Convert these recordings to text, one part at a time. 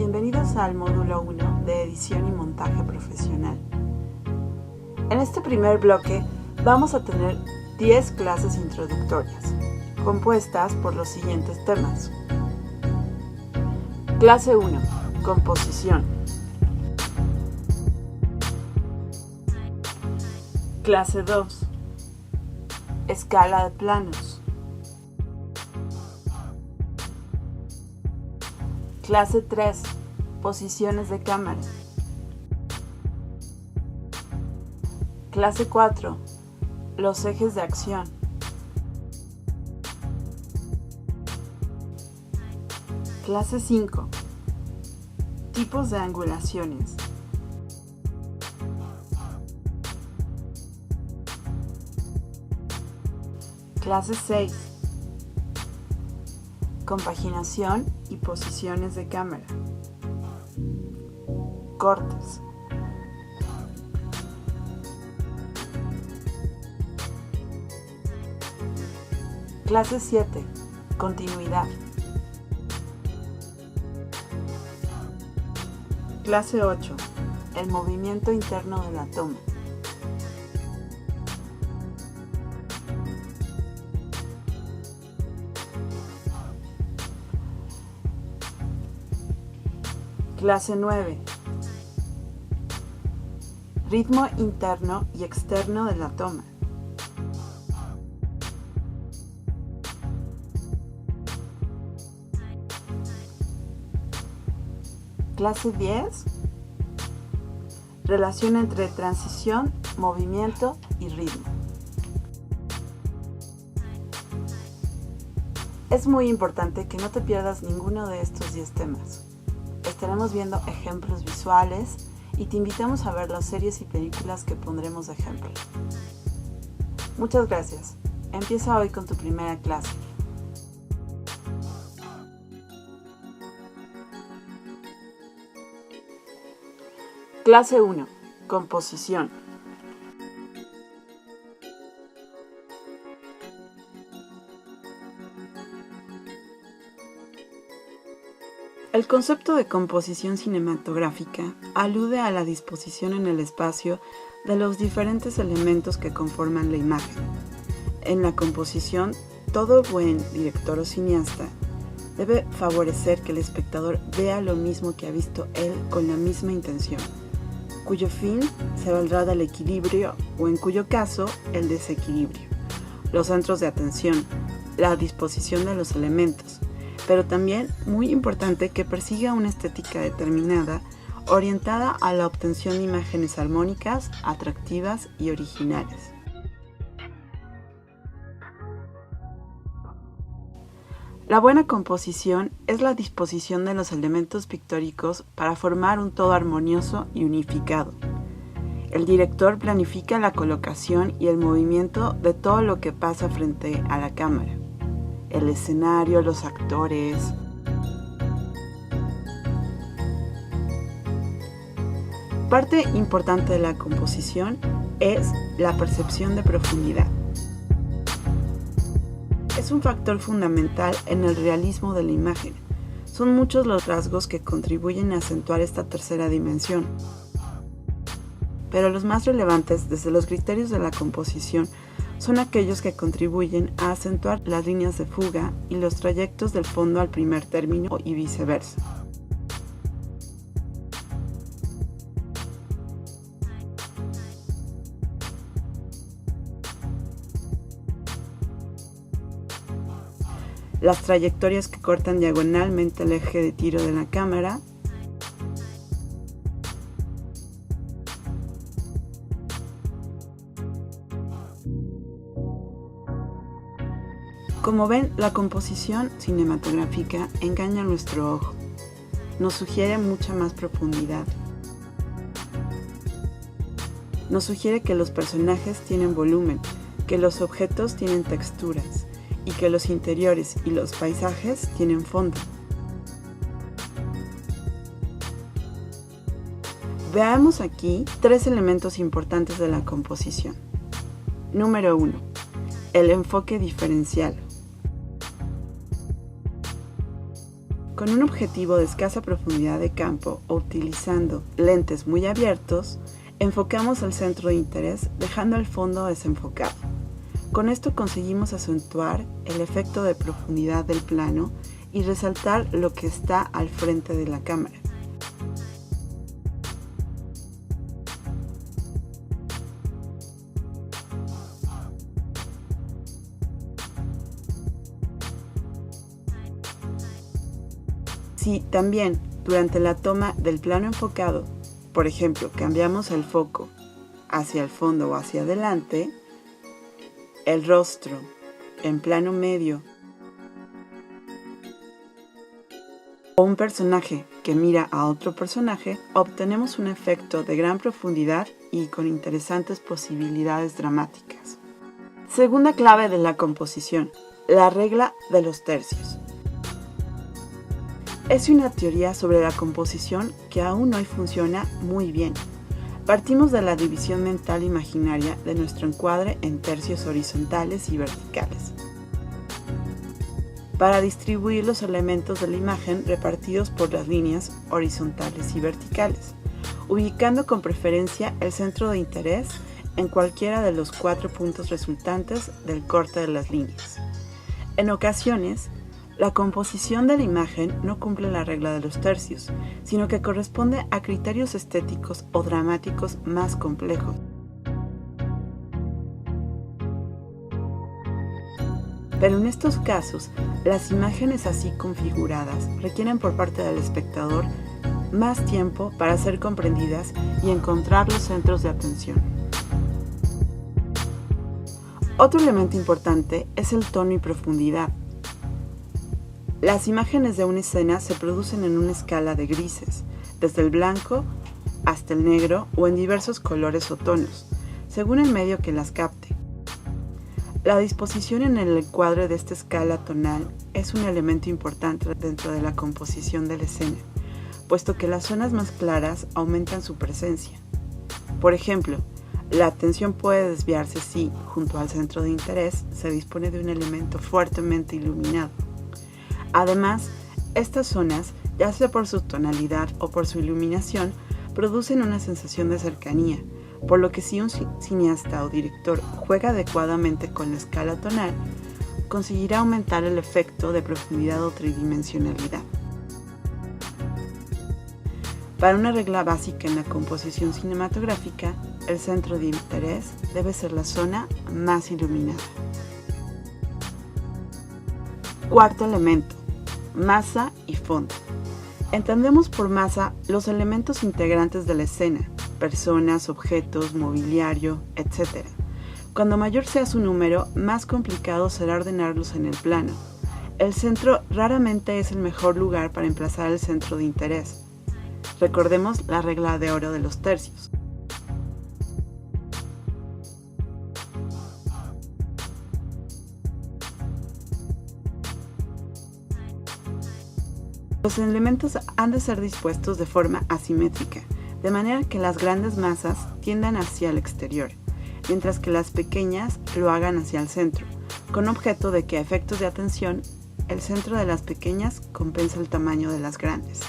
bienvenidos al módulo 1 de edición y montaje profesional. En este primer bloque vamos a tener 10 clases introductorias, compuestas por los siguientes temas. Clase 1. Composición. Clase 2. Escala de planos. Clase 3. Posiciones de cámara. Clase 4. Los ejes de acción. Clase 5. Tipos de angulaciones. Clase 6. Compaginación y posiciones de cámara. Cortes. Clase 7. Continuidad. Clase 8. El movimiento interno de la toma. Clase 9. Ritmo interno y externo de la toma. Clase 10. Relación entre transición, movimiento y ritmo. Es muy importante que no te pierdas ninguno de estos 10 temas. Estaremos viendo ejemplos visuales y te invitamos a ver las series y películas que pondremos de ejemplo. Muchas gracias. Empieza hoy con tu primera clase. Clase 1. Composición. El concepto de composición cinematográfica alude a la disposición en el espacio de los diferentes elementos que conforman la imagen. En la composición, todo buen director o cineasta debe favorecer que el espectador vea lo mismo que ha visto él con la misma intención, cuyo fin se valdrá del equilibrio o, en cuyo caso, el desequilibrio, los centros de atención, la disposición de los elementos, pero también muy importante que persiga una estética determinada orientada a la obtención de imágenes armónicas, atractivas y originales. La buena composición es la disposición de los elementos pictóricos para formar un todo armonioso y unificado. El director planifica la colocación y el movimiento de todo lo que pasa frente a la cámara. El escenario, los actores. Parte importante de la composición es la percepción de profundidad. Es un factor fundamental en el realismo de la imagen. Son muchos los rasgos que contribuyen a acentuar esta tercera dimensión. Pero los más relevantes desde los criterios de la composición son aquellos que contribuyen a acentuar las líneas de fuga y los trayectos del fondo al primer término y viceversa. Las trayectorias que cortan diagonalmente el eje de tiro de la cámara, como ven, la composición cinematográfica engaña a nuestro ojo, nos sugiere mucha más profundidad. Nos sugiere que los personajes tienen volumen, que los objetos tienen texturas y que los interiores y los paisajes tienen fondo. Veamos aquí 3 elementos importantes de la composición. Número 1. El enfoque diferencial. Con un objetivo de escasa profundidad de campo o utilizando lentes muy abiertos, enfocamos el centro de interés dejando el fondo desenfocado. Con esto conseguimos acentuar el efecto de profundidad del plano y resaltar lo que está al frente de la cámara. Si también durante la toma del plano enfocado, por ejemplo, cambiamos el foco hacia el fondo o hacia adelante, el rostro en plano medio o un personaje que mira a otro personaje, obtenemos un efecto de gran profundidad y con interesantes posibilidades dramáticas. Segunda clave de la composición, la regla de los tercios. Es una teoría sobre la composición que aún hoy funciona muy bien. Partimos de la división mental imaginaria de nuestro encuadre en tercios horizontales y verticales, para distribuir los elementos de la imagen repartidos por las líneas horizontales y verticales, ubicando con preferencia el centro de interés en cualquiera de los 4 puntos resultantes del corte de las líneas. En ocasiones, la composición de la imagen no cumple la regla de los tercios, sino que corresponde a criterios estéticos o dramáticos más complejos. Pero en estos casos, las imágenes así configuradas requieren por parte del espectador más tiempo para ser comprendidas y encontrar los centros de atención. Otro elemento importante es el tono y profundidad. Las imágenes de una escena se producen en una escala de grises, desde el blanco hasta el negro o en diversos colores o tonos, según el medio que las capte. La disposición en el encuadre de esta escala tonal es un elemento importante dentro de la composición de la escena, puesto que las zonas más claras aumentan su presencia. Por ejemplo, la atención puede desviarse si, junto al centro de interés, se dispone de un elemento fuertemente iluminado. Además, estas zonas, ya sea por su tonalidad o por su iluminación, producen una sensación de cercanía, por lo que si un cineasta o director juega adecuadamente con la escala tonal, conseguirá aumentar el efecto de profundidad o tridimensionalidad. Para una regla básica en la composición cinematográfica, el centro de interés debe ser la zona más iluminada. Cuarto elemento, masa y fondo. Entendemos por masa los elementos integrantes de la escena, personas, objetos, mobiliario, etc. Cuando mayor sea su número, más complicado será ordenarlos en el plano. El centro raramente es el mejor lugar para emplazar el centro de interés. Recordemos la regla de oro de los tercios. Los elementos han de ser dispuestos de forma asimétrica, de manera que las grandes masas tiendan hacia el exterior, mientras que las pequeñas lo hagan hacia el centro, con objeto de que a efectos de atención, el centro de las pequeñas compensa el tamaño de las grandes.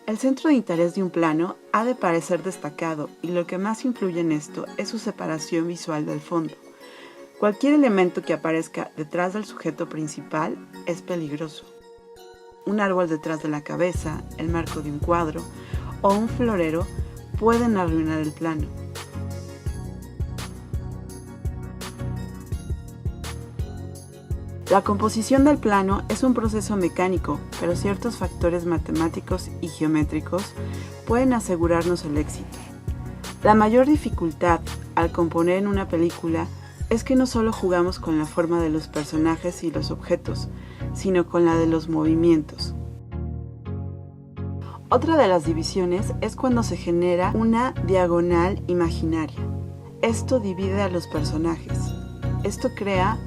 El centro de interés de un plano ha de parecer destacado y lo que más influye en esto es su separación visual del fondo. Cualquier elemento que aparezca detrás del sujeto principal es peligroso. Un árbol detrás de la cabeza, el marco de un cuadro o un florero pueden arruinar el plano. La composición del plano es un proceso mecánico, pero ciertos factores matemáticos y geométricos pueden asegurarnos el éxito. La mayor dificultad al componer en una película es que no solo jugamos con la forma de los personajes y los objetos, sino con la de los movimientos. Otra de las divisiones es cuando se genera una diagonal imaginaria. Esto divide a los personajes. Esto crea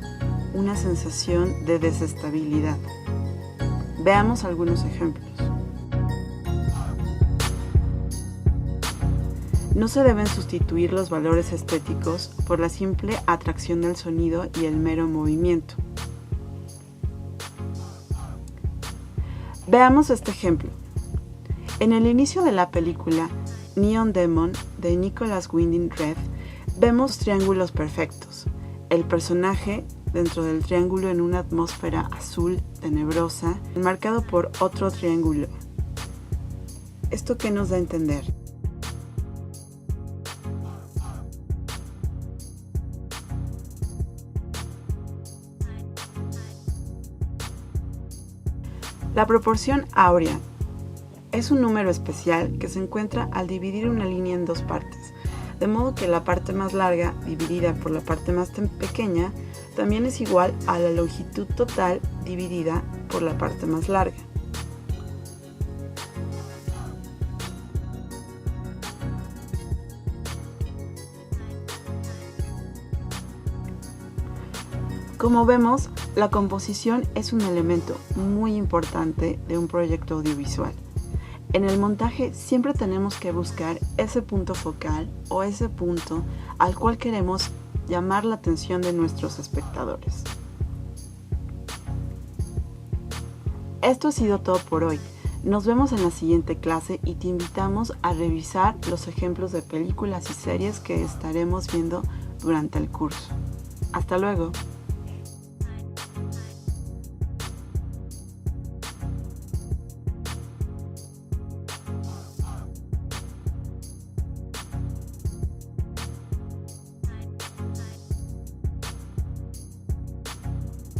una sensación de desestabilidad. Veamos algunos ejemplos. No se deben sustituir los valores estéticos por la simple atracción del sonido y el mero movimiento. Veamos este ejemplo. En el inicio de la película Neon Demon de Nicholas Winding Refn vemos triángulos perfectos. El personaje dentro del triángulo en una atmósfera azul tenebrosa, marcado por otro triángulo. ¿Esto qué nos da a entender? La proporción áurea es un número especial que se encuentra al dividir una línea en dos partes, de modo que la parte más larga dividida por la parte más pequeña también es igual a la longitud total dividida por la parte más larga. Como vemos, la composición es un elemento muy importante de un proyecto audiovisual. En el montaje siempre tenemos que buscar ese punto focal o ese punto al cual queremos llamar la atención de nuestros espectadores. Esto ha sido todo por hoy. Nos vemos en la siguiente clase y te invitamos a revisar los ejemplos de películas y series que estaremos viendo durante el curso. Hasta luego.